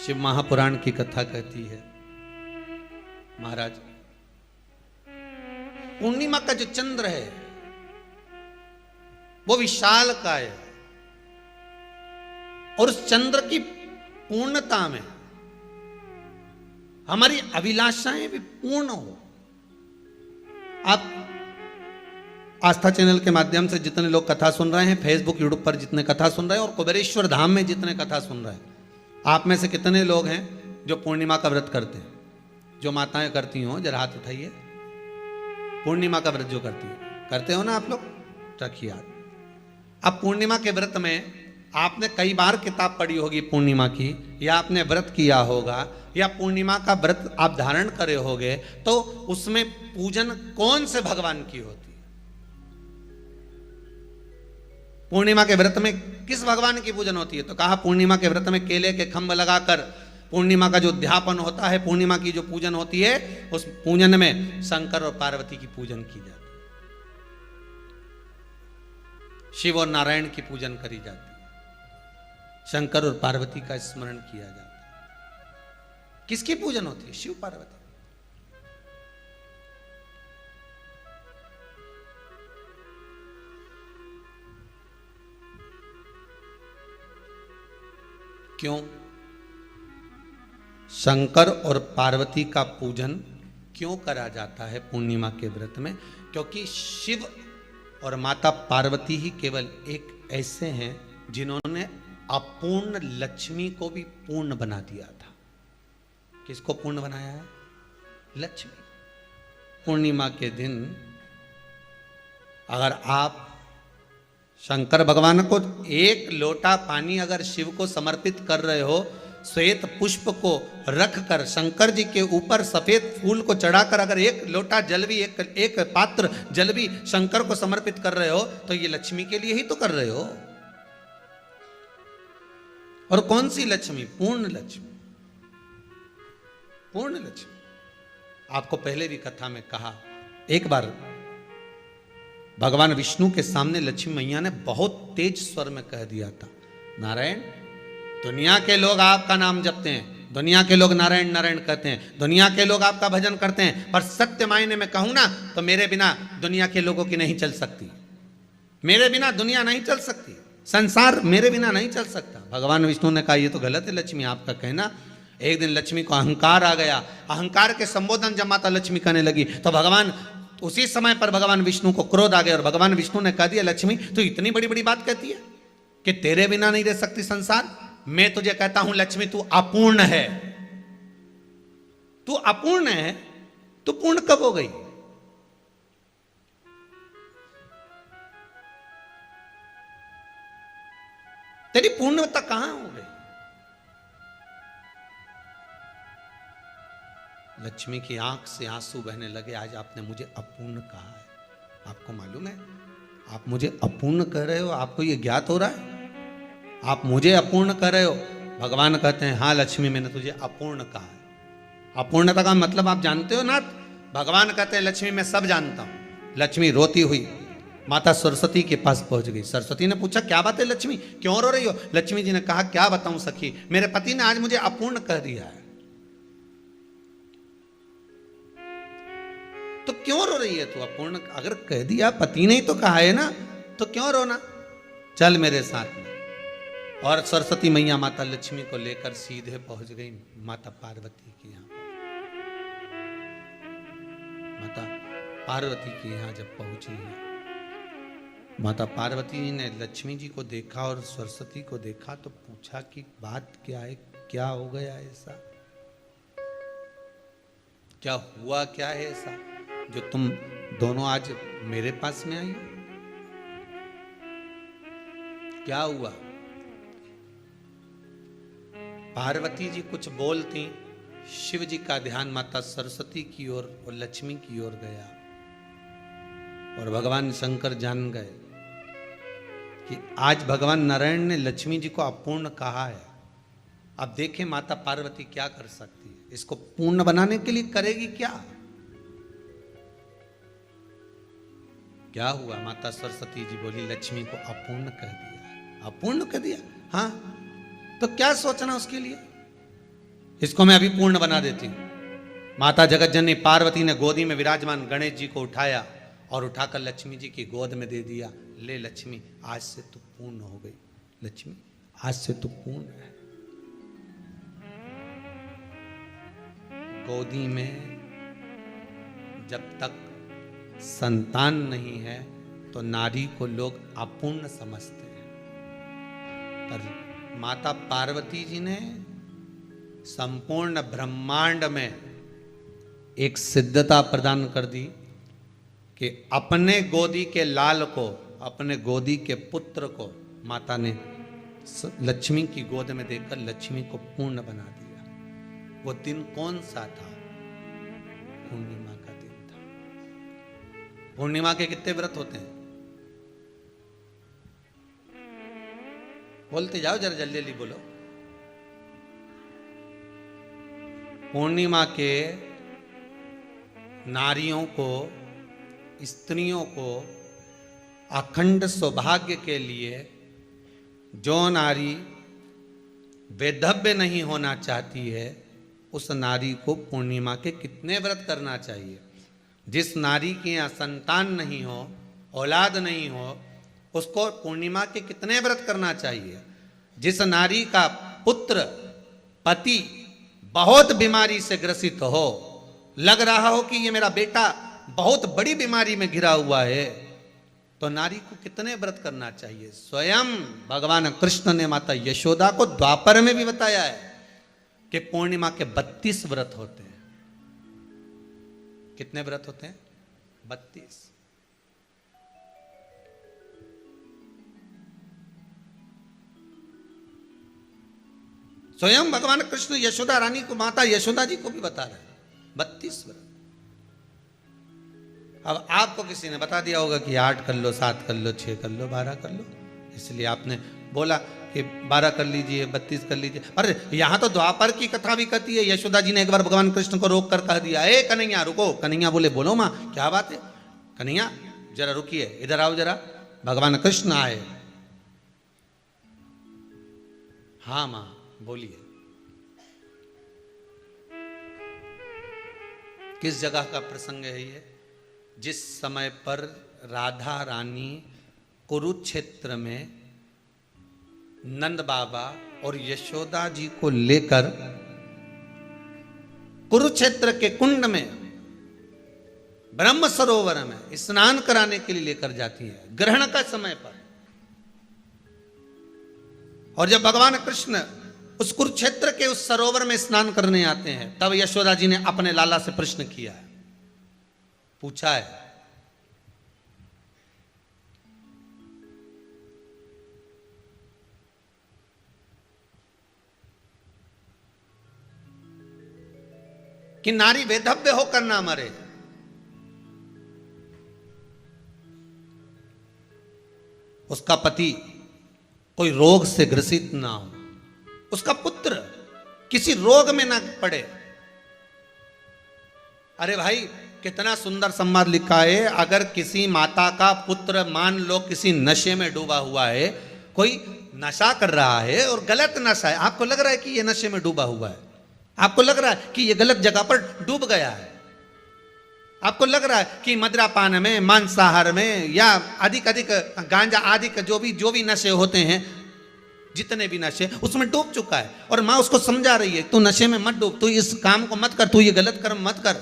शिव महापुराण की कथा कहती है, महाराज पूर्णिमा का जो चंद्र है वो विशाल काय है और उस चंद्र की पूर्णता में हमारी अभिलाषाएं भी पूर्ण हो। आप आस्था चैनल के माध्यम से जितने लोग कथा सुन रहे हैं, फेसबुक यूट्यूब पर जितने कथा सुन रहे हैं और कुबेरेश्वर धाम में जितने कथा सुन रहे हैं, आप में से कितने लोग हैं जो पूर्णिमा का व्रत करते हैं? जो माताएं करती हो जरा हाथ उठाइए। पूर्णिमा का व्रत जो करती है, करते हो ना आप लोग? रखिए हाथ। अब पूर्णिमा के व्रत में आपने कई बार किताब पढ़ी होगी पूर्णिमा की, या आपने व्रत किया होगा, या पूर्णिमा का व्रत आप धारण करे होगे, तो उसमें पूजन कौन से भगवान की होती है? पूर्णिमा के व्रत में किस भगवान की पूजन होती है? तो कहा पूर्णिमा के व्रत में केले के खंभ लगाकर पूर्णिमा का जो अध्यापन होता है, पूर्णिमा की जो पूजन होती है, उस पूजन में शंकर और पार्वती की पूजन की जाती है, शिव और नारायण की पूजन करी जाती है, शंकर और पार्वती का स्मरण किया जाता है। किसकी पूजन होती है? शिव पार्वती। क्यों शंकर और पार्वती का पूजन क्यों करा जाता है पूर्णिमा के व्रत में? क्योंकि शिव और माता पार्वती ही केवल एक ऐसे हैं जिन्होंने अपूर्ण लक्ष्मी को भी पूर्ण बना दिया था। किसको पूर्ण बनाया है? लक्ष्मी। पूर्णिमा के दिन अगर आप शंकर भगवान को एक लोटा पानी अगर शिव को समर्पित कर रहे हो, श्वेत पुष्प को रखकर शंकर जी के ऊपर सफेद फूल को चढ़ाकर अगर एक लोटा जल भी, एक पात्र जल भी शंकर को समर्पित कर रहे हो, तो ये लक्ष्मी के लिए ही तो कर रहे हो। और कौन सी लक्ष्मी? पूर्ण लक्ष्मी। पूर्ण लक्ष्मी। आपको पहले भी कथा में कहा, एक बार भगवान विष्णु के सामने लक्ष्मी मैया ने बहुत तेज स्वर में कह दिया था, नारायण, दुनिया के लोग आपका नाम जपते हैं, दुनिया के लोग नारायण नारायण कहते हैं, दुनिया के लोग आपका भजन करते हैं, पर सत्य मायने में कहूं ना तो मेरे बिना दुनिया के लोगों की नहीं चल सकती, मेरे बिना दुनिया नहीं चल सकती, संसार मेरे बिना नहीं चल सकता। भगवान विष्णु ने कहा, ये तो गलत है लक्ष्मी आपका कहना। एक दिन लक्ष्मी को अहंकार आ गया, अहंकार के संबोधन जब माता लक्ष्मी करने लगी तो भगवान, उसी समय पर भगवान विष्णु को क्रोध आ गया और भगवान विष्णु ने कह दिया, लक्ष्मी तू इतनी बड़ी बड़ी बात कहती है कि तेरे बिना नहीं रह सकती संसार? मैं तुझे कहता हूं लक्ष्मी, तू अपूर्ण है। तू अपूर्ण है, तू पूर्ण कब हो गई? तेरी पूर्णता कहां हो गई? लक्ष्मी की आंख से आंसू बहने लगे। आज आपने मुझे अपूर्ण कहा है, आपको मालूम है आप मुझे अपूर्ण कह रहे हो? आपको ये ज्ञात हो रहा है आप मुझे अपूर्ण कह रहे हो? भगवान कहते हैं, हाँ लक्ष्मी, मैंने तुझे अपूर्ण कहा है। अपूर्णता का मतलब आप जानते हो ना? भगवान कहते हैं, लक्ष्मी मैं सब जानता हूं। लक्ष्मी रोती हुई माता सरस्वती के पास पहुंच गई। सरस्वती ने पूछा, क्या बात है लक्ष्मी, क्यों रो रही हो? लक्ष्मी जी ने कहा, क्या बताऊं सखी, मेरे पति ने आज मुझे अपूर्ण कह दिया है। तो क्यों रो रही है तू? अपूर्ण अगर कह दिया, पति ने ही तो कहा है ना, तो क्यों रोना? चल मेरे साथ में। और सरस्वती मैया माता लक्ष्मी को लेकर सीधे पहुंच गई माता पार्वती के यहां। माता पार्वती के यहां जब पहुंची है, माता पार्वती ने लक्ष्मी जी को देखा और सरस्वती को देखा तो पूछा कि बात क्या है, क्या हो गया ऐसा, क्या हुआ, क्या है ऐसा जो तुम दोनों आज मेरे पास में आई? क्या हुआ? पार्वती जी कुछ बोलती, शिव जी का ध्यान माता सरस्वती की ओर और लक्ष्मी की ओर गया और भगवान शंकर जान गए कि आज भगवान नारायण ने लक्ष्मी जी को अपूर्ण कहा है। अब देखें माता पार्वती क्या कर सकती है, इसको पूर्ण बनाने के लिए करेगी क्या? क्या हुआ? माता सरस्वती जी बोली, लक्ष्मी को अपूर्ण कह दिया। अपूर्ण कह दिया? हाँ, तो क्या सोचना उसके लिए? इसको मैं अभी पूर्ण बना देती हूं। माता जगत जननी पार्वती ने गोदी में विराजमान गणेश जी को उठाया और उठाकर लक्ष्मी जी की गोद में दे दिया। ले लक्ष्मी, आज से तू पूर्ण हो गई। लक्ष्मी, आज से तू पूर्ण है। गोदी में जब तक संतान नहीं है तो नारी को लोग अपूर्ण समझते हैं, पर माता पार्वती जी ने संपूर्ण ब्रह्मांड में एक सिद्धता प्रदान कर दी कि अपने गोदी के लाल को, अपने गोदी के पुत्र को माता ने लक्ष्मी की गोद में देकर लक्ष्मी को पूर्ण बना दिया। वो दिन कौन सा था? पूर्णिमा का दिन था। पूर्णिमा के कितने व्रत होते हैं? बोलते जाओ, जरा जल्दी जल्दी बोलो। पूर्णिमा के नारियों को, स्त्रियों को अखंड सौभाग्य के लिए, जो नारी वैधव्य नहीं होना चाहती है उस नारी को पूर्णिमा के कितने व्रत करना चाहिए? जिस नारी के यहाँ संतान नहीं हो, औलाद नहीं हो, उसको पूर्णिमा के कितने व्रत करना चाहिए? जिस नारी का पुत्र, पति बहुत बीमारी से ग्रसित हो, लग रहा हो कि ये मेरा बेटा बहुत बड़ी बीमारी में घिरा हुआ है, तो नारी को कितने व्रत करना चाहिए? स्वयं भगवान कृष्ण ने माता यशोदा को द्वापर में भी बताया है कि पूर्णिमा के 32 व्रत होते हैं। कितने व्रत होते हैं? 32। स्वयं भगवान कृष्ण यशोदा रानी को, माता यशोदा जी को भी बता रहे हैं 32 व्रत। अब आपको किसी ने बता दिया होगा कि 8 कर लो, 7 कर लो, 6 कर लो, 12 कर लो, इसलिए आपने बोला कि 12 कर लीजिए, 32 कर लीजिए। अरे यहां तो द्वापर की कथा भी कहती है। यशोदा जी ने एक बार भगवान कृष्ण को रोक कर कह दिया, ए कन्हैया रुको। कन्हैया बोले, बोलो माँ, क्या बात है? कन्हैया जरा रुकिए, इधर आओ जरा। भगवान कृष्ण आए। हाँ माँ बोलिए। किस जगह का प्रसंग है ये? जिस समय पर राधा रानी कुरुक्षेत्र में नंद बाबा और यशोदा जी को लेकर कुरुक्षेत्र के कुंड में, ब्रह्म सरोवर में स्नान कराने के लिए लेकर जाती है, ग्रहण का समय पर। और जब भगवान कृष्ण उस कुरुक्षेत्र के उस सरोवर में स्नान करने आते हैं, तब यशोदा जी ने अपने लाला से प्रश्न किया है, पूछा है कि नारी वैधव्य होकर ना मरे। उसका पति कोई रोग से ग्रसित ना हो, उसका पुत्र किसी रोग में ना पड़े। अरे भाई, कितना सुंदर संवाद लिखा है। अगर किसी माता का पुत्र मान लो किसी नशे में डूबा हुआ है, कोई नशा कर रहा है और गलत नशा है, आपको लग रहा है कि ये नशे में डूबा हुआ है, आपको लग रहा है कि ये गलत जगह पर डूब गया है, आपको लग रहा है कि मदिरापान में, मांसाहार में या अधिक गांजा आदि का जो भी नशे होते हैं, जितने भी नशे, उसमें डूब चुका है। और माँ उसको समझा रही है, तू नशे में मत डूब, तू इस काम को मत कर, तू ये गलत कर्म मत कर।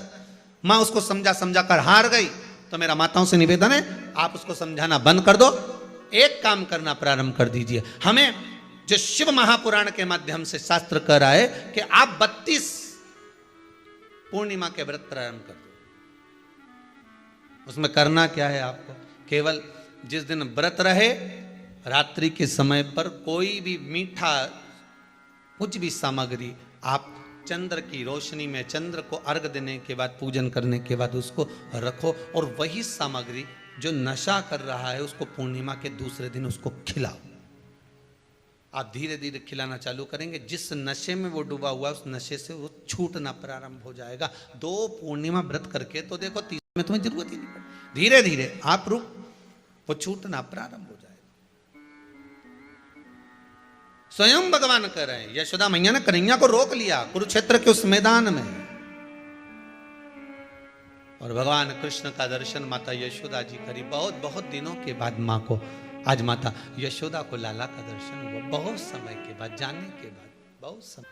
माँ उसको समझा कर हार गई। तो मेरा माताओं से निवेदन है, आप उसको समझाना बंद कर दो, एक काम करना प्रारंभ कर दीजिए। हमें जो शिव महापुराण के माध्यम से शास्त्र कह रहा है कि आप 32 पूर्णिमा के व्रत प्रारंभ कर दो। उसमें करना क्या है आपको? केवल जिस दिन व्रत रहे, रात्रि के समय पर कोई भी मीठा, कुछ भी सामग्री आप चंद्र की रोशनी में, चंद्र को अर्घ देने के बाद, पूजन करने के बाद उसको रखो, और वही सामग्री जो नशा कर रहा है उसको पूर्णिमा के दूसरे दिन उसको खिलाओ। आप धीरे धीरे खिलाना चालू करेंगे, जिस नशे में वो डूबा हुआ उस नशे से वो छूटना प्रारंभ हो जाएगा। 2 पूर्णिमा व्रत करके तो देखो, 3 में तुम्हें जरूरत ही नहीं पड़ेगी। धीरे धीरे आप रुक, वो छूटना प्रारंभ हो जाएगा। स्वयं भगवान कह रहे हैं। यशोदा मैया ने कन्हैया को रोक लिया कुरुक्षेत्र के उस मैदान में, और भगवान कृष्ण का दर्शन माता यशोदा जी करी। बहुत बहुत दिनों के बाद माँ को आज माता यशोदा को लाला का दर्शन हुआ, बहुत समय के बाद, जाने के बाद, बहुत समय।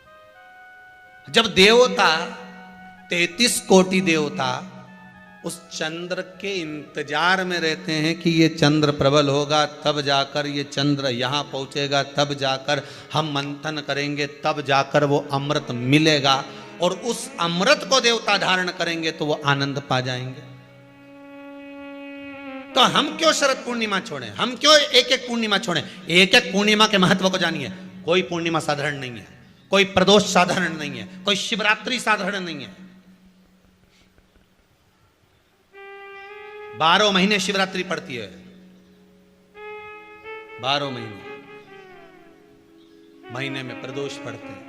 जब देवता 33 कोटि देवता उस चंद्र के इंतजार में रहते हैं कि ये चंद्र प्रबल होगा, तब जाकर ये चंद्र यहां पहुंचेगा, तब जाकर हम मंथन करेंगे, तब जाकर वो अमृत मिलेगा, और उस अमृत को देवता धारण करेंगे तो वो आनंद पा जाएंगे। तो हम क्यों शरद पूर्णिमा छोड़ें? हम क्यों एक एक पूर्णिमा छोड़ें? एक एक पूर्णिमा के महत्व को जानिए। कोई पूर्णिमा साधारण नहीं है, कोई प्रदोष साधारण नहीं है, कोई शिवरात्रि साधारण नहीं है। 12 महीने शिवरात्रि पड़ती है, 12 महीने में प्रदोष पड़ते हैं,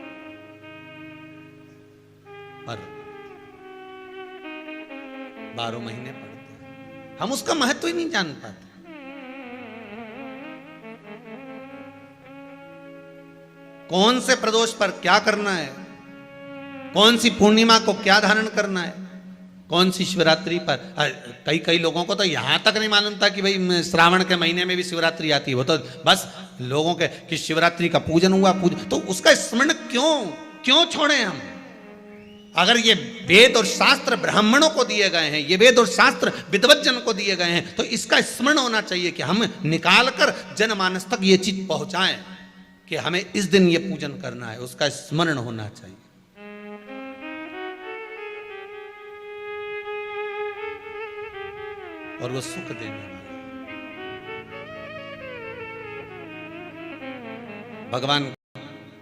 पर 12 महीने पड़ते हैं। हम उसका महत्व ही नहीं जान पाते। कौन से प्रदोष पर क्या करना है, कौन सी पूर्णिमा को क्या धारण करना है, कौन सी शिवरात्रि पर। कई लोगों को तो यहां तक नहीं मालूम था कि भाई श्रावण के महीने में भी शिवरात्रि आती है। वो तो बस लोगों के कि शिवरात्रि का पूजन हुआ, तो उसका स्मरण क्यों छोड़े हम? अगर ये वेद और शास्त्र ब्राह्मणों को दिए गए हैं, ये वेद और शास्त्र विद्वज्जन को दिए गए हैं, तो इसका स्मरण होना चाहिए कि हम निकालकर जनमानस तक ये चीज पहुंचाएं कि हमें इस दिन ये पूजन करना है, उसका स्मरण होना चाहिए। और वो सुख देने वाला। भगवान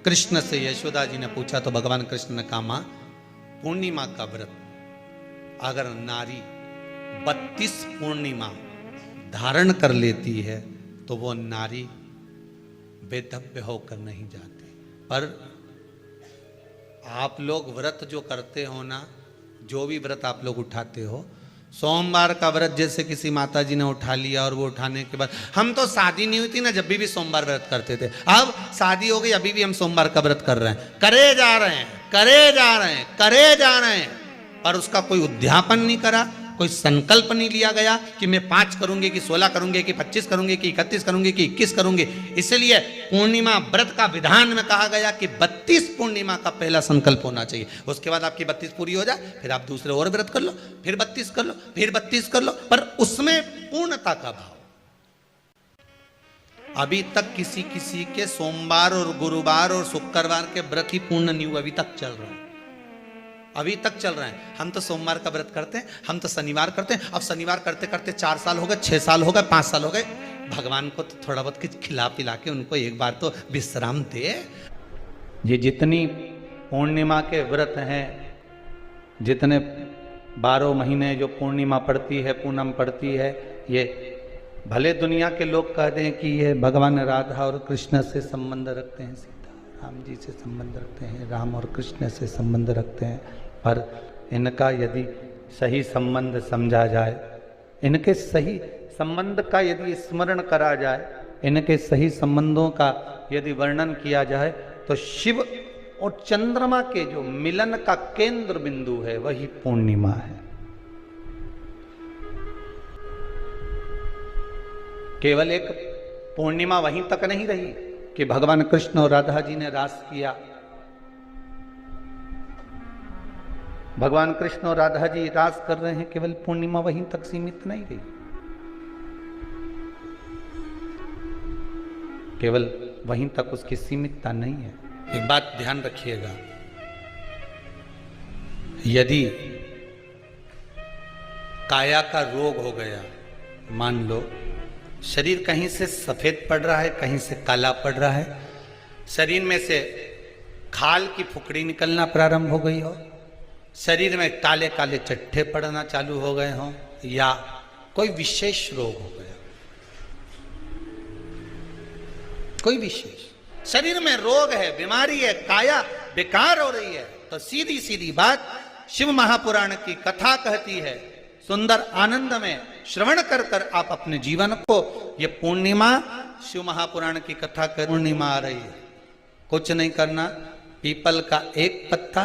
कृष्ण से यशोदा जी ने पूछा तो भगवान कृष्ण ने कहा, मां पूर्णिमा का व्रत अगर नारी 32 पूर्णिमा धारण कर लेती है तो वो नारी बेधव्य होकर नहीं जाती। पर आप लोग व्रत जो करते हो ना, जो भी व्रत आप लोग उठाते हो, सोमवार का व्रत जैसे किसी माता जी ने उठा लिया और वो उठाने के बाद, हम तो शादी नहीं हुई थी ना जब भी सोमवार व्रत करते थे, अब शादी हो गई अभी भी हम सोमवार का व्रत कर रहे हैं, करे जा रहे हैं, पर उसका कोई उद्यापन नहीं करा, कोई संकल्प नहीं लिया गया कि मैं 5 करूंगी कि 16 करूंगी कि 25 करूंगी कि 31 करूंगी कि 21 करूंगी। इसलिए पूर्णिमा व्रत का विधान में कहा गया कि 32 पूर्णिमा का पहला संकल्प होना चाहिए। उसके बाद आपकी 32 पूरी हो जाए, फिर आप दूसरे और व्रत कर लो, फिर 32 कर लो, फिर 32 कर लो, पर उसमें पूर्णता का भाव। अभी तक किसी के सोमवार और गुरुवार और शुक्रवार के व्रत ही पूर्ण नहीं हुए, अभी तक चल रहा है, अभी तक चल रहे हैं। हम तो सोमवार का व्रत करते हैं, हम तो शनिवार करते हैं, अब शनिवार करते करते 4 साल हो गए, 6 साल हो गए, 5 साल हो गए। भगवान को तो थोड़ा बहुत कुछ खिला पिला के उनको एक बार तो विश्राम दे। ये जितनी पूर्णिमा के व्रत हैं, जितने 12 महीने जो पूर्णिमा पड़ती है, पूनम पड़ती है, ये भले दुनिया के लोग कहते हैं कि ये भगवान राधा और कृष्ण से संबंध रखते हैं, सीता राम जी से संबंध रखते हैं, राम और कृष्ण से संबंध रखते हैं, पर इनका यदि सही संबंध समझा जाए, इनके सही संबंध का यदि स्मरण करा जाए, इनके सही संबंधों का यदि वर्णन किया जाए, तो शिव और चंद्रमा के जो मिलन का केंद्र बिंदु है वही पूर्णिमा है। केवल एक पूर्णिमा वहीं तक नहीं रही कि भगवान कृष्ण और राधा जी ने रास किया। भगवान कृष्ण और राधा जी रास कर रहे हैं, केवल पूर्णिमा वहीं तक सीमित नहीं रही। केवल वहीं तक उसकी सीमितता नहीं है। एक बात ध्यान रखिएगा, यदि काया का रोग हो गया, मान लो शरीर कहीं से सफेद पड़ रहा है, कहीं से काला पड़ रहा है, शरीर में से खाल की फुकड़ी निकलना प्रारंभ हो गई हो, शरीर में काले काले चट्टे पड़ना चालू हो गए हों, या कोई विशेष रोग हो गया, कोई विशेष शरीर में रोग है, बीमारी है, काया बेकार हो रही है, तो सीधी सीधी बात शिव महापुराण की कथा कहती है, सुंदर आनंद में श्रवण कर कर आप अपने जीवन को, ये पूर्णिमा शिव महापुराण की कथा कर पूर्णिमा आ रही है, कुछ नहीं करना, पीपल का एक पत्ता,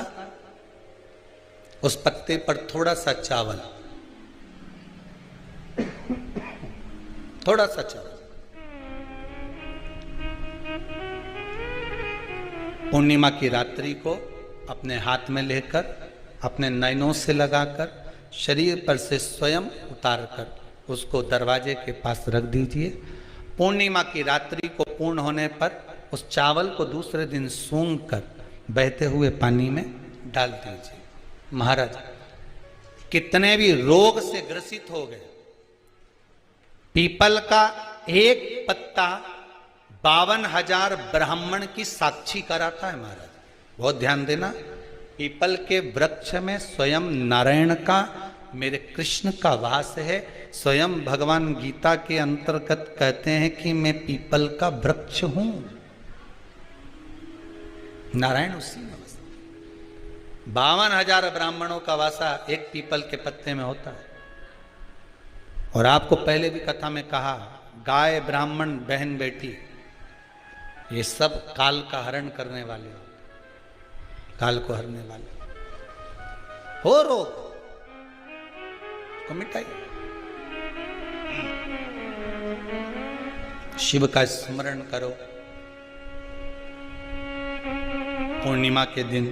उस पत्ते पर थोड़ा सा चावल, थोड़ा सा चावल, पूर्णिमा की रात्रि को अपने हाथ में लेकर, अपने नयनों से लगाकर, शरीर पर से स्वयं उतारकर उसको दरवाजे के पास रख दीजिए। पूर्णिमा की रात्रि को पूर्ण होने पर उस चावल को दूसरे दिन सूंघ कर बहते हुए पानी में डाल दीजिए। महाराज, कितने भी रोग से ग्रसित हो गए, पीपल का एक पत्ता 52,000 ब्राह्मण की साक्षी कराता है। महाराज बहुत ध्यान देना, पीपल के वृक्ष में स्वयं नारायण का, मेरे कृष्ण का वास है। स्वयं भगवान गीता के अंतर्गत कहते हैं कि मैं पीपल का वृक्ष हूं, नारायण उसी में। 52,000 ब्राह्मणों का वासा एक पीपल के पत्ते में होता है। और आपको पहले भी कथा में कहा, गाय, ब्राह्मण, बहन, बेटी, ये सब काल का हरण करने वाले हो, काल को हरने वाले हो। रोग को मिटाइए, शिव का स्मरण करो। पूर्णिमा के दिन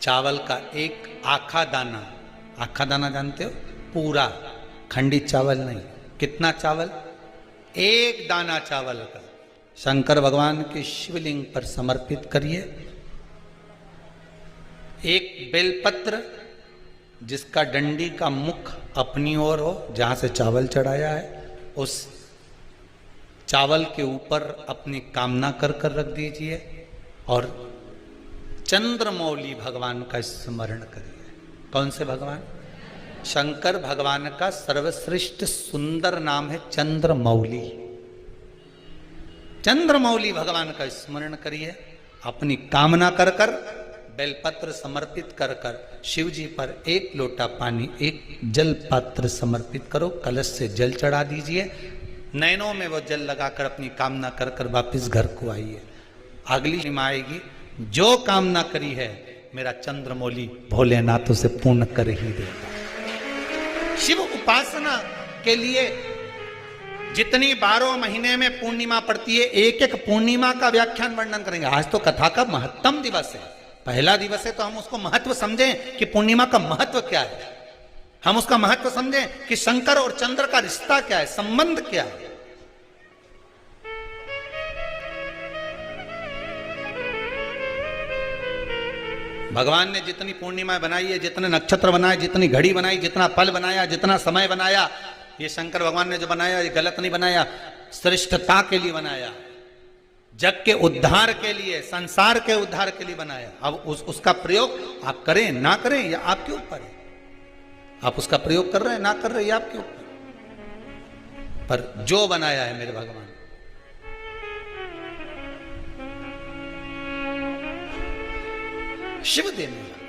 चावल का एक आखा दाना, आखा दाना जानते हो, पूरा, खंडित चावल नहीं, कितना चावल, एक दाना चावल का शंकर भगवान के शिवलिंग पर समर्पित करिए। एक बेलपत्र जिसका डंडी का मुख अपनी ओर हो, जहां से चावल चढ़ाया है, उस चावल के ऊपर अपनी कामना कर कर रख दीजिए और चंद्रमौली भगवान का स्मरण करिए। कौन से भगवान? शंकर भगवान का सर्वश्रेष्ठ सुंदर नाम है चंद्रमौली। चंद्रमौली भगवान का स्मरण करिए, अपनी कामना कर कर, बेलपत्र समर्पित कर कर शिव जी पर एक लोटा पानी, एक जल पात्र समर्पित करो, कलश से जल चढ़ा दीजिए, नैनों में वो जल लगाकर अपनी कामना कर कर वापिस घर को आइए। अगली निमा आएगी, जो कामना करी है मेरा चंद्रमौली भोलेनाथ उसे पूर्ण कर ही देगा। शिव उपासना के लिए जितनी 12 महीने में पूर्णिमा पड़ती है, एक एक पूर्णिमा का व्याख्यान वर्णन करेंगे। आज तो कथा का महत्तम दिवस है, पहला दिवस है, तो हम उसको महत्व समझें कि पूर्णिमा का महत्व क्या है, हम उसका महत्व समझें कि शंकर और चंद्र का रिश्ता क्या है, संबंध क्या है। भगवान ने जितनी पूर्णिमा बनाई है, जितने नक्षत्र बनाए, जितनी घड़ी बनाई, जितना पल बनाया, जितना समय बनाया, ये शंकर भगवान ने जो बनाया ये गलत नहीं बनाया, श्रेष्ठता के लिए बनाया, जग के उद्धार के लिए, संसार के उद्धार के लिए बनाया। अब उसका प्रयोग आप करें ना करें या आपके ऊपर है। आप उसका प्रयोग कर रहे हैं ना कर रहे हैं, आपके ऊपर, पर जो बनाया है मेरे भगवान, शिव देने वाला।